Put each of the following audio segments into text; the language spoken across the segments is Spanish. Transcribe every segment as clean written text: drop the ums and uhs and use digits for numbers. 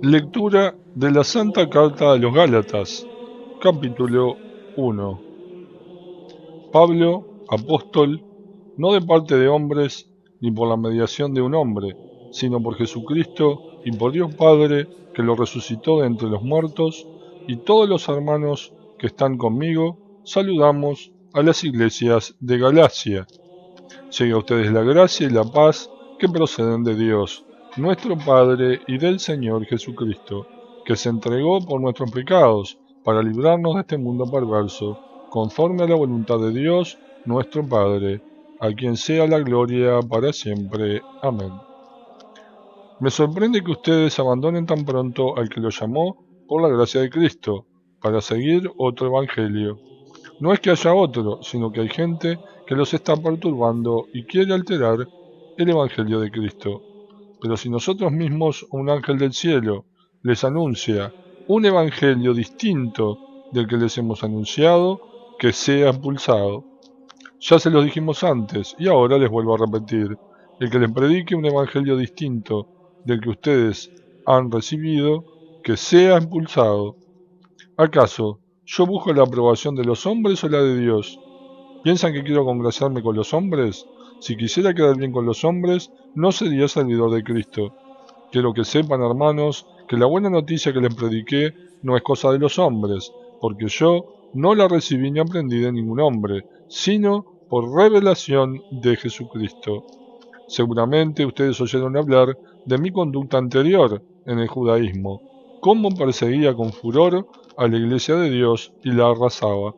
Lectura de la Santa Carta a los Gálatas, capítulo 1. Pablo, apóstol, no de parte de hombres, ni por la mediación de un hombre, sino por Jesucristo y por Dios Padre, que lo resucitó de entre los muertos, y todos los hermanos que están conmigo, saludamos a las iglesias de Galacia. Llegue a ustedes la gracia y la paz que proceden de Dios, nuestro Padre y del Señor Jesucristo, que se entregó por nuestros pecados para librarnos de este mundo perverso, conforme a la voluntad de Dios, nuestro Padre, a quien sea la gloria para siempre. Amén. Me sorprende que ustedes abandonen tan pronto al que los llamó por la gracia de Cristo, para seguir otro evangelio. No es que haya otro, sino que hay gente que los está perturbando y quiere alterar el Evangelio de Cristo. Pero si nosotros mismos o un ángel del cielo les anuncia un Evangelio distinto del que les hemos anunciado, que sea expulsado. Ya se los dijimos antes y ahora les vuelvo a repetir. El que les predique un Evangelio distinto del que ustedes han recibido, que sea expulsado. ¿Acaso yo busco la aprobación de los hombres o la de Dios? ¿Piensan que quiero congraciarme con los hombres? Si quisiera quedar bien con los hombres, no sería servidor de Cristo. Quiero que sepan, hermanos, que la buena noticia que les prediqué no es cosa de los hombres, porque yo no la recibí ni aprendí de ningún hombre, sino por revelación de Jesucristo. Seguramente ustedes oyeron hablar de mi conducta anterior en el judaísmo, cómo perseguía con furor a la iglesia de Dios y la arrasaba,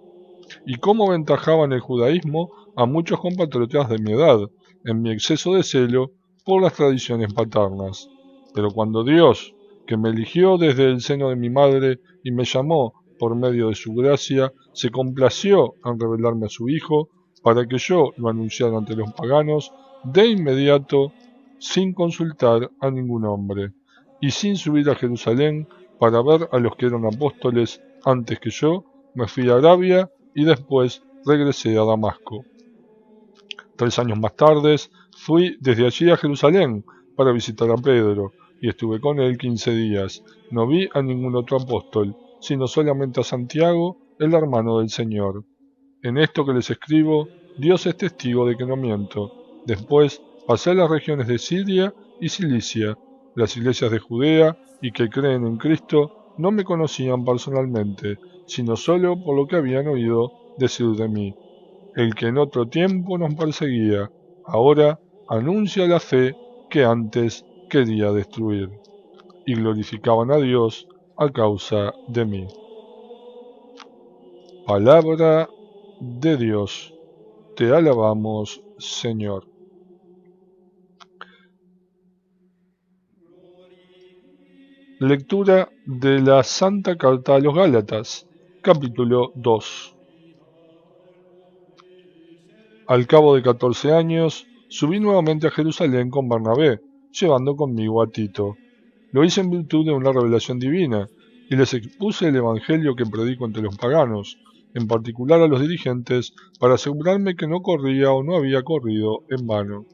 y cómo aventajaba en el judaísmo a muchos compatriotas de mi edad, en mi exceso de celo por las tradiciones paternas. Pero cuando Dios, que me eligió desde el seno de mi madre y me llamó por medio de su gracia, se complació en revelarme a su Hijo, para que yo lo anunciara ante los paganos, de inmediato, sin consultar a ningún hombre, y sin subir a Jerusalén para ver a los que eran apóstoles antes que yo, me fui a Arabia y después regresé a Damasco. 3 años más tarde fui desde allí a Jerusalén para visitar a Pedro y estuve con él 15 días. No vi a ningún otro apóstol, sino solamente a Santiago, el hermano del Señor. En esto que les escribo, Dios es testigo de que no miento. Después pasé a las regiones de Siria y Cilicia. Las iglesias de Judea y que creen en Cristo no me conocían personalmente, sino solo por lo que habían oído decir de mí. El que en otro tiempo nos perseguía, ahora anuncia la fe que antes quería destruir. Y glorificaban a Dios a causa de mí. Palabra de Dios. Te alabamos, Señor. Lectura de la Santa Carta a los Gálatas, capítulo 2. Al cabo de 14 años, subí nuevamente a Jerusalén con Bernabé, llevando conmigo a Tito. Lo hice en virtud de una revelación divina, y les expuse el Evangelio que predico entre los paganos, en particular a los dirigentes, para asegurarme que no corría o no había corrido en vano.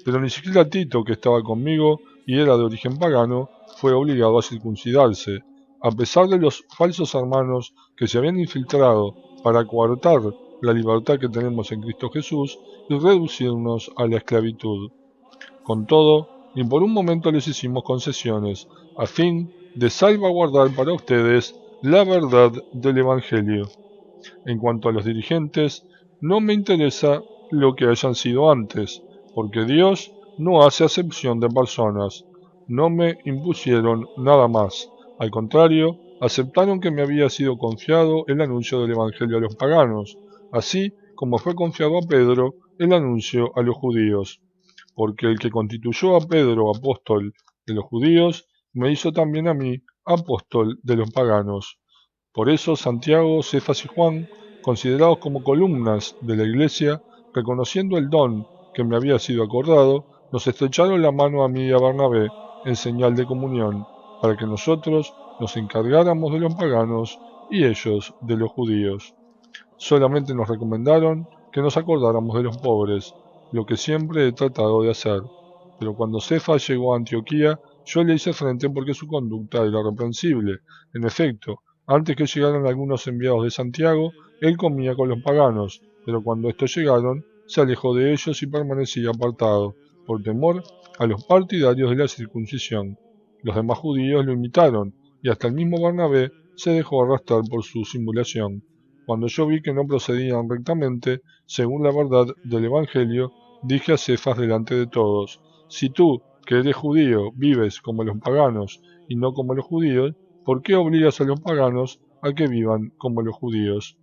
Pero ni siquiera Tito, que estaba conmigo y era de origen pagano, fue obligado a circuncidarse, a pesar de los falsos hermanos que se habían infiltrado para coartar la libertad que tenemos en Cristo Jesús y reducirnos a la esclavitud. Con todo, ni por un momento les hicimos concesiones, a fin de salvaguardar para ustedes la verdad del Evangelio. En cuanto a los dirigentes, no me interesa lo que hayan sido antes, porque Dios no hace acepción de personas. No me impusieron nada más. Al contrario, aceptaron que me había sido confiado el anuncio del Evangelio a los paganos, así como fue confiado a Pedro el anuncio a los judíos. Porque el que constituyó a Pedro apóstol de los judíos, me hizo también a mí apóstol de los paganos. Por eso Santiago, Cefas y Juan, considerados como columnas de la iglesia, reconociendo el don que me había sido acordado, nos estrecharon la mano a mí y a Bernabé en señal de comunión, para que nosotros nos encargáramos de los paganos y ellos de los judíos. Solamente nos recomendaron que nos acordáramos de los pobres, lo que siempre he tratado de hacer. Pero cuando Cefas llegó a Antioquía, yo le hice frente porque su conducta era reprensible. En efecto, antes que llegaran algunos enviados de Santiago, él comía con los paganos, pero cuando estos llegaron, se alejó de ellos y permanecía apartado, por temor a los partidarios de la circuncisión. Los demás judíos lo imitaron, y hasta el mismo Bernabé se dejó arrastrar por su simulación. Cuando yo vi que no procedían rectamente, según la verdad del Evangelio, dije a Cefas delante de todos: si tú, que eres judío, vives como los paganos y no como los judíos, ¿por qué obligas a los paganos a que vivan como los judíos?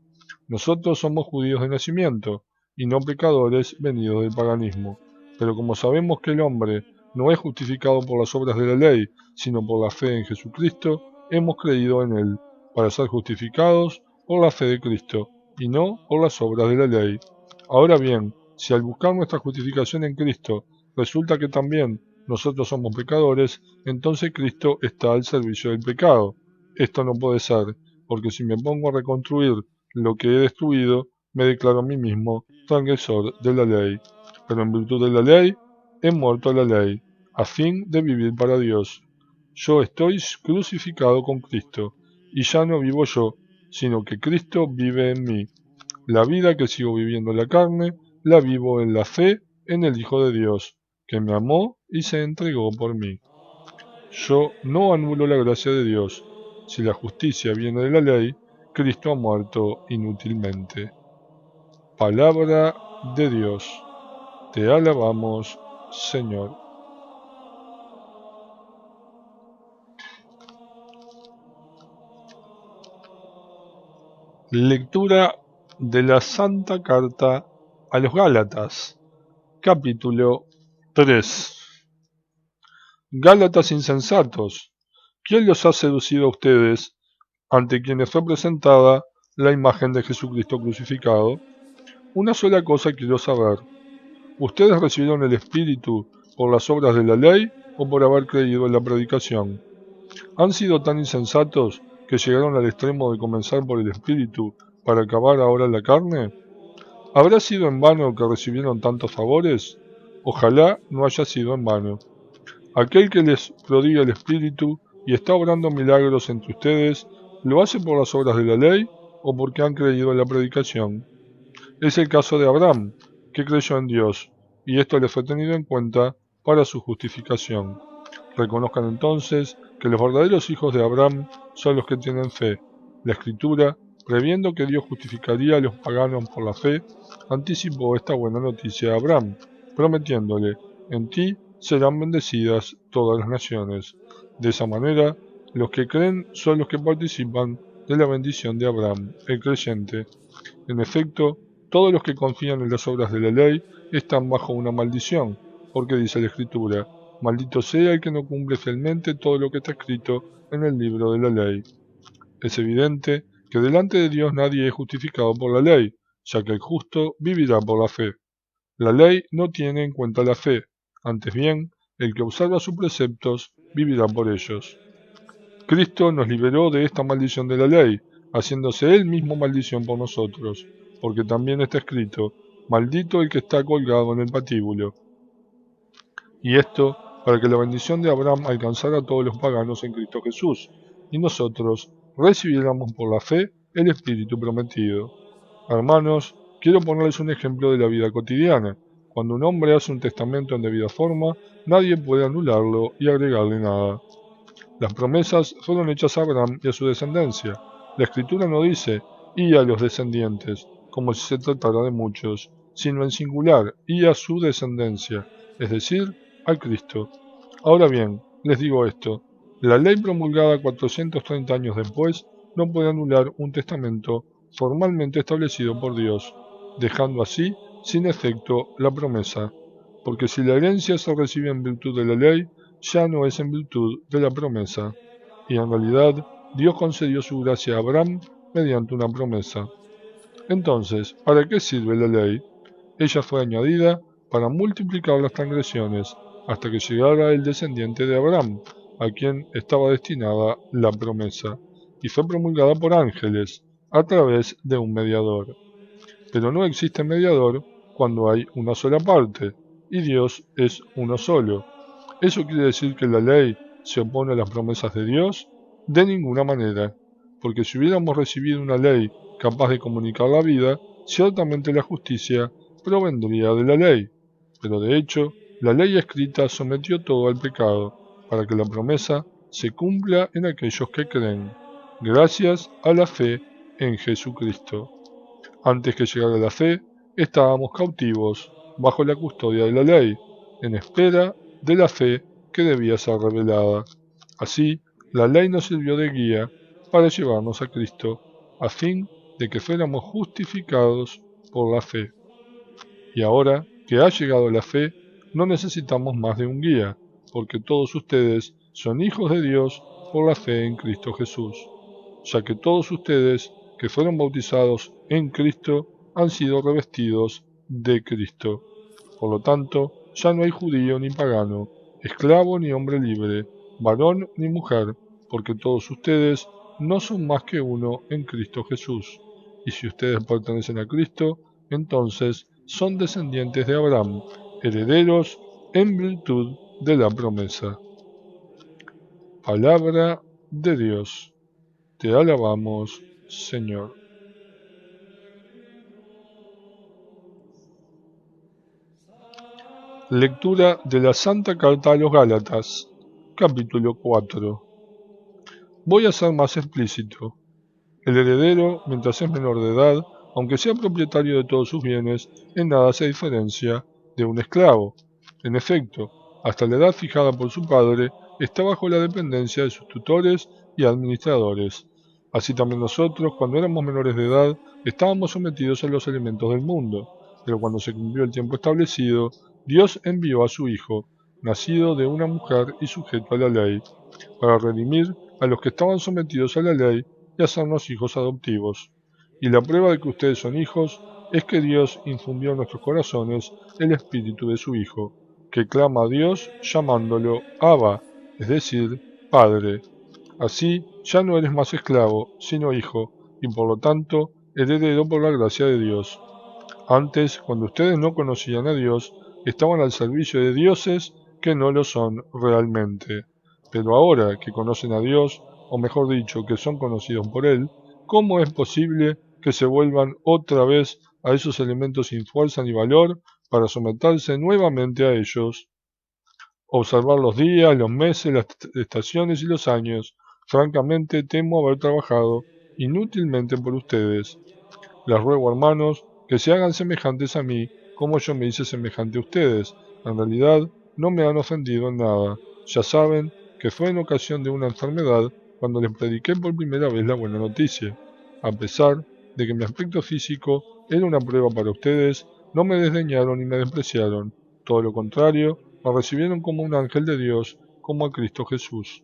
Nosotros somos judíos de nacimiento, y no pecadores venidos del paganismo. Pero como sabemos que el hombre no es justificado por las obras de la ley, sino por la fe en Jesucristo, hemos creído en él, para ser justificados por la fe de Cristo, y no por las obras de la ley. Ahora bien, si al buscar nuestra justificación en Cristo resulta que también nosotros somos pecadores, entonces Cristo está al servicio del pecado. Esto no puede ser, porque si me pongo a reconstruir lo que he destruido, me declaro a mí mismo transgresor de la ley. Pero en virtud de la ley, he muerto a la ley, a fin de vivir para Dios. Yo estoy crucificado con Cristo, y ya no vivo yo, sino que Cristo vive en mí. La vida que sigo viviendo en la carne, la vivo en la fe en el Hijo de Dios, que me amó y se entregó por mí. Yo no anulo la gracia de Dios. Si la justicia viene de la ley, Cristo ha muerto inútilmente. Palabra de Dios. Te alabamos, Señor. Lectura de la Santa Carta a los Gálatas, capítulo 3. Gálatas insensatos, ¿quién los ha seducido a ustedes, ante quienes fue presentada la imagen de Jesucristo crucificado? Una sola cosa quiero saber: ¿ustedes recibieron el Espíritu por las obras de la ley o por haber creído en la predicación? ¿Han sido tan insensatos que llegaron al extremo de comenzar por el Espíritu para acabar ahora en la carne? ¿Habrá sido en vano que recibieron tantos favores? Ojalá no haya sido en vano. Aquel que les prodiga el Espíritu y está obrando milagros entre ustedes, ¿lo hace por las obras de la ley o porque han creído en la predicación? Es el caso de Abraham, que creyó en Dios, y esto le fue tenido en cuenta para su justificación. Reconozcan entonces que los verdaderos hijos de Abraham son los que tienen fe. La Escritura, previendo que Dios justificaría a los paganos por la fe, anticipó esta buena noticia a Abraham, prometiéndole: en ti serán bendecidas todas las naciones. De esa manera, los que creen son los que participan de la bendición de Abraham, el creyente. En efecto, todos los que confían en las obras de la ley están bajo una maldición, porque dice la Escritura: maldito sea el que no cumple fielmente todo lo que está escrito en el libro de la ley. Es evidente que delante de Dios nadie es justificado por la ley, ya que el justo vivirá por la fe. La ley no tiene en cuenta la fe, antes bien, el que observa sus preceptos vivirá por ellos. Cristo nos liberó de esta maldición de la ley, haciéndose él mismo maldición por nosotros, porque también está escrito: maldito el que está colgado en el patíbulo. Y esto para que la bendición de Abraham alcanzara a todos los paganos en Cristo Jesús, y nosotros recibiéramos por la fe el Espíritu prometido. Hermanos, quiero ponerles un ejemplo de la vida cotidiana. Cuando un hombre hace un testamento en debida forma, nadie puede anularlo y agregarle nada. Las promesas fueron hechas a Abraham y a su descendencia. La Escritura no dice «y a los descendientes», como si se tratara de muchos, sino en singular «y a su descendencia», es decir, al Cristo. Ahora bien, les digo esto: la ley promulgada 430 años después no puede anular un testamento formalmente establecido por Dios, dejando así sin efecto la promesa, porque si la herencia se recibe en virtud de la ley, ya no es en virtud de la promesa, y en realidad Dios concedió su gracia a Abraham mediante una promesa. Entonces, ¿para qué sirve la ley? Ella fue añadida para multiplicar las transgresiones, hasta que llegara el descendiente de Abraham, a quien estaba destinada la promesa, y fue promulgada por ángeles, a través de un mediador. Pero no existe mediador cuando hay una sola parte, y Dios es uno solo. ¿Eso quiere decir que la ley se opone a las promesas de Dios? De ninguna manera, porque si hubiéramos recibido una ley capaz de comunicar la vida, ciertamente la justicia provendría de la ley. Pero de hecho, la ley escrita sometió todo al pecado, para que la promesa se cumpla en aquellos que creen, gracias a la fe en Jesucristo. Antes que llegara la fe, estábamos cautivos, bajo la custodia de la ley, en espera de la fe que debía ser revelada. Así, la ley nos sirvió de guía para llevarnos a Cristo, a fin de que fuéramos justificados por la fe. Y ahora que ha llegado la fe, no necesitamos más de un guía, porque todos ustedes son hijos de Dios por la fe en Cristo Jesús, ya que todos ustedes que fueron bautizados en Cristo han sido revestidos de Cristo. Por lo tanto, ya no hay judío ni pagano, esclavo ni hombre libre, varón ni mujer, porque todos ustedes no son más que uno en Cristo Jesús. Y si ustedes pertenecen a Cristo, entonces son descendientes de Abraham, herederos en virtud de la promesa. Palabra de Dios. Te alabamos, Señor. Lectura de la Santa Carta a los Gálatas, capítulo 4. Voy a ser más explícito. El heredero, mientras es menor de edad, aunque sea propietario de todos sus bienes, en nada se diferencia de un esclavo. En efecto, hasta la edad fijada por su padre, está bajo la dependencia de sus tutores y administradores. Así también nosotros, cuando éramos menores de edad, estábamos sometidos a los elementos del mundo, pero cuando se cumplió el tiempo establecido, Dios envió a su Hijo, nacido de una mujer y sujeto a la ley, para redimir a los que estaban sometidos a la ley y hacernos hijos adoptivos. Y la prueba de que ustedes son hijos es que Dios infundió en nuestros corazones el espíritu de su Hijo, que clama a Dios llamándolo Abba, es decir, Padre. Así ya no eres más esclavo, sino hijo, y por lo tanto heredero por la gracia de Dios. Antes, cuando ustedes no conocían a Dios, estaban al servicio de dioses que no lo son realmente. Pero ahora que conocen a Dios, o mejor dicho, que son conocidos por Él, ¿cómo es posible que se vuelvan otra vez a esos elementos sin fuerza ni valor para someterse nuevamente a ellos? Observar los días, los meses, las estaciones y los años. Francamente, temo haber trabajado inútilmente por ustedes. Les ruego, hermanos, que se hagan semejantes a mí, como yo me hice semejante a ustedes. En realidad, no me han ofendido en nada. Ya saben que fue en ocasión de una enfermedad cuando les prediqué por primera vez la buena noticia. A pesar de que mi aspecto físico era una prueba para ustedes, no me desdeñaron ni me despreciaron. Todo lo contrario, me recibieron como un ángel de Dios, como a Cristo Jesús.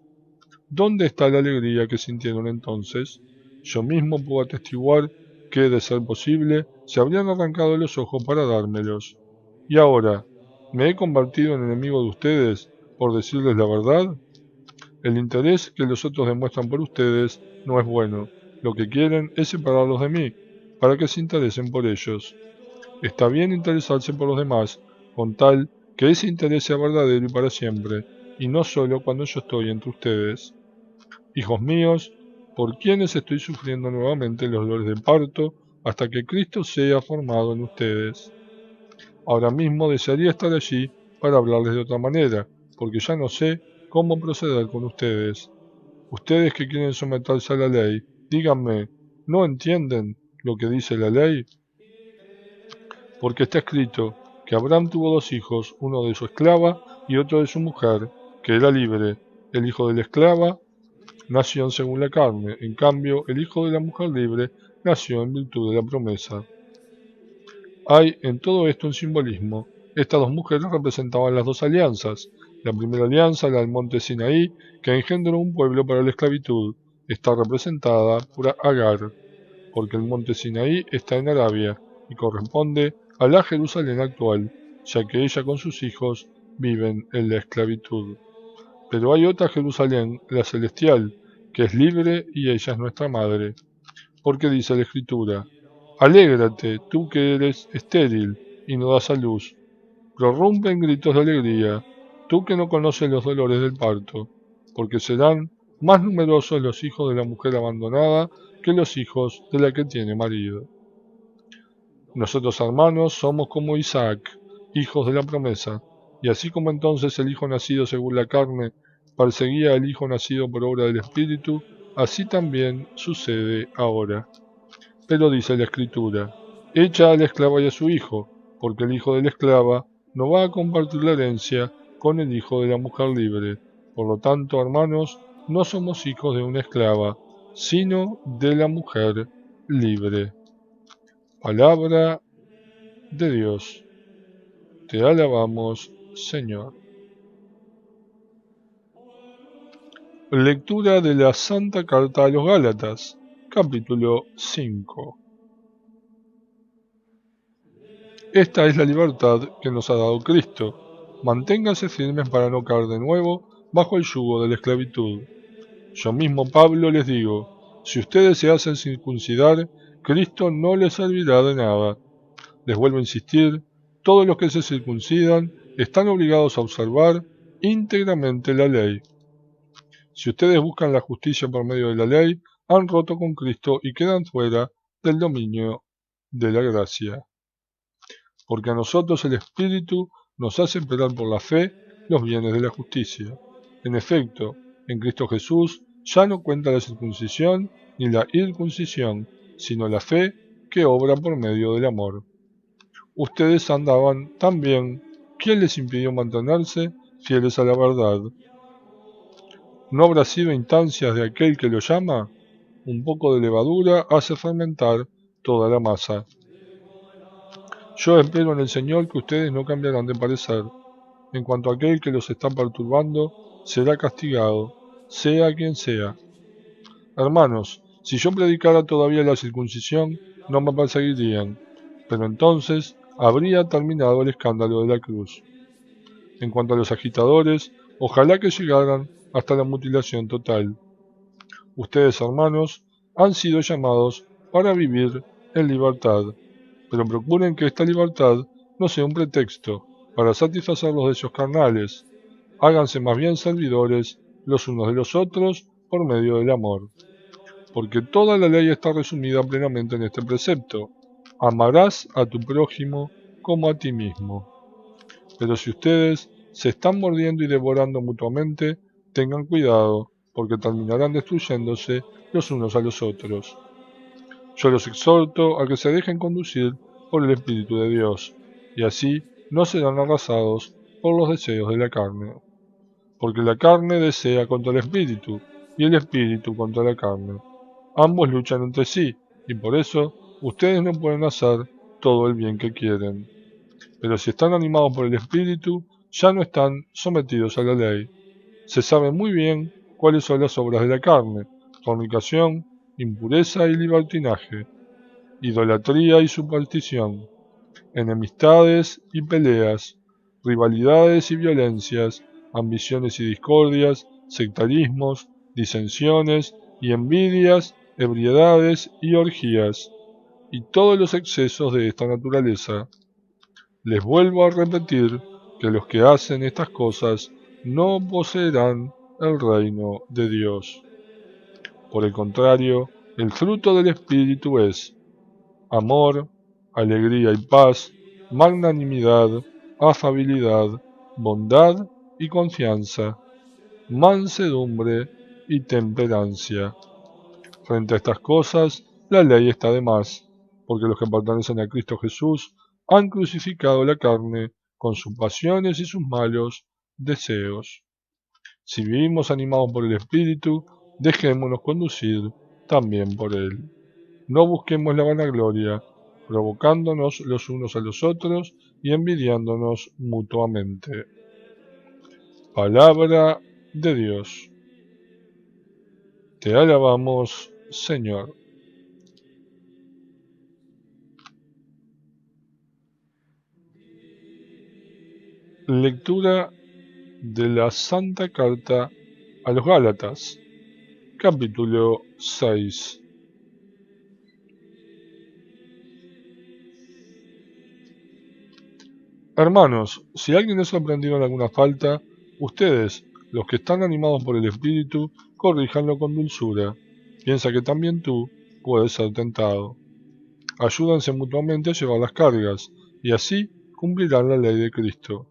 ¿Dónde está la alegría que sintieron entonces? Yo mismo puedo atestiguar que, de ser posible, se habrían arrancado los ojos para dármelos. Y ahora, ¿me he convertido en enemigo de ustedes por decirles la verdad? El interés que los otros demuestran por ustedes no es bueno. Lo que quieren es separarlos de mí, para que se interesen por ellos. Está bien interesarse por los demás, con tal que ese interés sea verdadero y para siempre, y no solo cuando yo estoy entre ustedes. Hijos míos, por quienes estoy sufriendo nuevamente los dolores de parto hasta que Cristo sea formado en ustedes. Ahora mismo desearía estar allí para hablarles de otra manera, porque ya no sé cómo proceder con ustedes. Ustedes que quieren someterse a la ley, díganme, ¿no entienden lo que dice la ley? Porque está escrito que Abraham tuvo dos hijos, uno de su esclava y otro de su mujer, que era libre. El hijo de la esclava nació según la carne, en cambio el hijo de la mujer libre nació en virtud de la promesa. Hay en todo esto un simbolismo. Estas dos mujeres representaban las dos alianzas. La primera alianza, la del monte Sinaí, que engendró un pueblo para la esclavitud, está representada por Agar, porque el monte Sinaí está en Arabia y corresponde a la Jerusalén actual, ya que ella con sus hijos viven en la esclavitud. Pero hay otra Jerusalén, la celestial, que es libre y ella es nuestra madre. Porque dice la Escritura, alégrate, tú que eres estéril, y no das a luz. Prorrumpen gritos de alegría, tú que no conoces los dolores del parto, porque serán más numerosos los hijos de la mujer abandonada que los hijos de la que tiene marido. Nosotros hermanos somos como Isaac, hijos de la promesa, y así como entonces el hijo nacido según la carne perseguía al hijo nacido por obra del Espíritu, así también sucede ahora. Pero dice la Escritura, echa a la esclava y a su hijo, porque el hijo de la esclava no va a compartir la herencia con el hijo de la mujer libre. Por lo tanto, hermanos, no somos hijos de una esclava, sino de la mujer libre. Palabra de Dios. Te alabamos, Señor. Lectura de la Santa Carta a los Gálatas, capítulo 5. Esta es la libertad que nos ha dado Cristo. Manténganse firmes para no caer de nuevo bajo el yugo de la esclavitud. Yo mismo, Pablo, les digo, si ustedes se hacen circuncidar, Cristo no les servirá de nada. Les vuelvo a insistir, todos los que se circuncidan están obligados a observar íntegramente la ley. Si ustedes buscan la justicia por medio de la ley, han roto con Cristo y quedan fuera del dominio de la gracia. Porque a nosotros el Espíritu nos hace esperar por la fe los bienes de la justicia. En efecto, en Cristo Jesús ya no cuenta la circuncisión ni la incircuncisión, sino la fe que obra por medio del amor. Ustedes andaban también, ¿quién les impidió mantenerse fieles a la verdad? ¿No habrá sido instancias de aquel que lo llama? Un poco de levadura hace fermentar toda la masa. Yo espero en el Señor que ustedes no cambiarán de parecer. En cuanto a aquel que los está perturbando, será castigado, sea quien sea. Hermanos, si yo predicara todavía la circuncisión, no me perseguirían, pero entonces habría terminado el escándalo de la cruz. En cuanto a los agitadores, ojalá que llegaran hasta la mutilación total. Ustedes, hermanos, han sido llamados para vivir en libertad, pero procuren que esta libertad no sea un pretexto para satisfacer los deseos carnales. Háganse más bien servidores los unos de los otros por medio del amor. Porque toda la ley está resumida plenamente en este precepto. Amarás a tu prójimo como a ti mismo. Pero si ustedes se están mordiendo y devorando mutuamente, tengan cuidado, porque terminarán destruyéndose los unos a los otros. Yo los exhorto a que se dejen conducir por el Espíritu de Dios, y así no serán arrasados por los deseos de la carne. Porque la carne desea contra el Espíritu, y el Espíritu contra la carne. Ambos luchan entre sí, y por eso ustedes no pueden hacer todo el bien que quieren. Pero si están animados por el Espíritu, ya no están sometidos a la ley. Se sabe muy bien cuáles son las obras de la carne: fornicación, impureza y libertinaje, idolatría y superstición, enemistades y peleas, rivalidades y violencias, ambiciones y discordias, sectarismos, disensiones y envidias, ebriedades y orgías, y todos los excesos de esta naturaleza. Les vuelvo a repetir que los que hacen estas cosas no poseerán el reino de Dios. Por el contrario, el fruto del Espíritu es amor, alegría y paz, magnanimidad, afabilidad, bondad y confianza, mansedumbre y temperancia. Frente a estas cosas, la ley está de más, porque los que pertenecen a Cristo Jesús han crucificado la carne con sus pasiones y sus malos deseos. Si vivimos animados por el Espíritu, dejémonos conducir también por Él. No busquemos la vanagloria, provocándonos los unos a los otros y envidiándonos mutuamente. Palabra de Dios. Te alabamos, Señor. Lectura de la Santa Carta a los Gálatas, capítulo 6. Hermanos, si alguien es sorprendido en alguna falta, ustedes, los que están animados por el Espíritu, corríjanlo con dulzura. Piensa que también tú puedes ser tentado. Ayúdense mutuamente a llevar las cargas, y así cumplirán la ley de Cristo.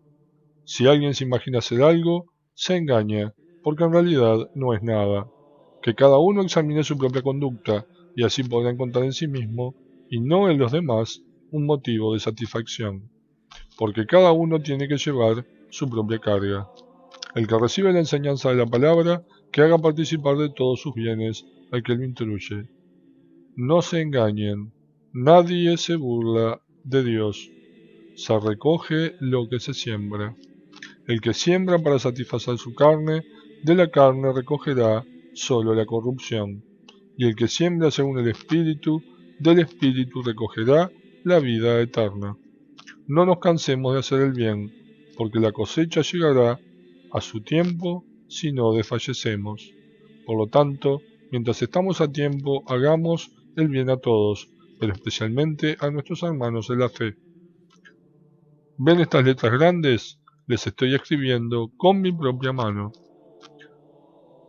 Si alguien se imagina hacer algo, se engaña, porque en realidad no es nada. Que cada uno examine su propia conducta, y así podrá encontrar en sí mismo, y no en los demás, un motivo de satisfacción. Porque cada uno tiene que llevar su propia carga. El que recibe la enseñanza de la palabra, que haga participar de todos sus bienes al que lo instruye. No se engañen, nadie se burla de Dios. Se recoge lo que se siembra. El que siembra para satisfacer su carne, de la carne recogerá solo la corrupción. Y el que siembra según el Espíritu, del Espíritu recogerá la vida eterna. No nos cansemos de hacer el bien, porque la cosecha llegará a su tiempo si no desfallecemos. Por lo tanto, mientras estamos a tiempo, hagamos el bien a todos, pero especialmente a nuestros hermanos de la fe. ¿Ven estas letras grandes? Les estoy escribiendo con mi propia mano.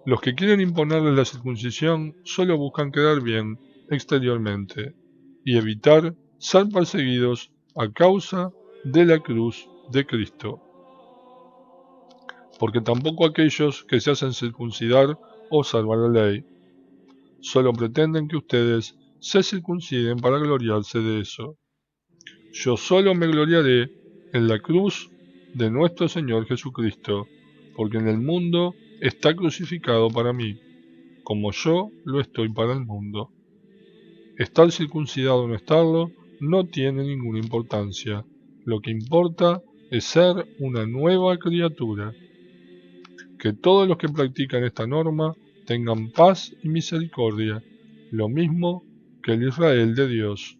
Los que quieren imponerles la circuncisión solo buscan quedar bien exteriormente y evitar ser perseguidos a causa de la cruz de Cristo. Porque tampoco aquellos que se hacen circuncidar observan la ley, solo pretenden que ustedes se circunciden para gloriarse de eso. Yo solo me gloriaré en la cruz de nuestro Señor Jesucristo, porque en el mundo está crucificado para mí, como yo lo estoy para el mundo. Estar circuncidado o no estarlo no tiene ninguna importancia. Lo que importa es ser una nueva criatura. Que todos los que practican esta norma tengan paz y misericordia, lo mismo que el Israel de Dios.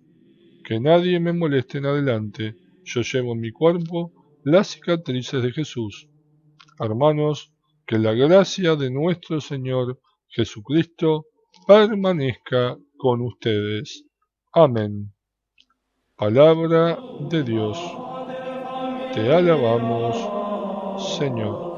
Que nadie me moleste en adelante, yo llevo en mi cuerpo las cicatrices de Jesús. Hermanos, que la gracia de nuestro Señor Jesucristo permanezca con ustedes. Amén. Palabra de Dios. Te alabamos, Señor.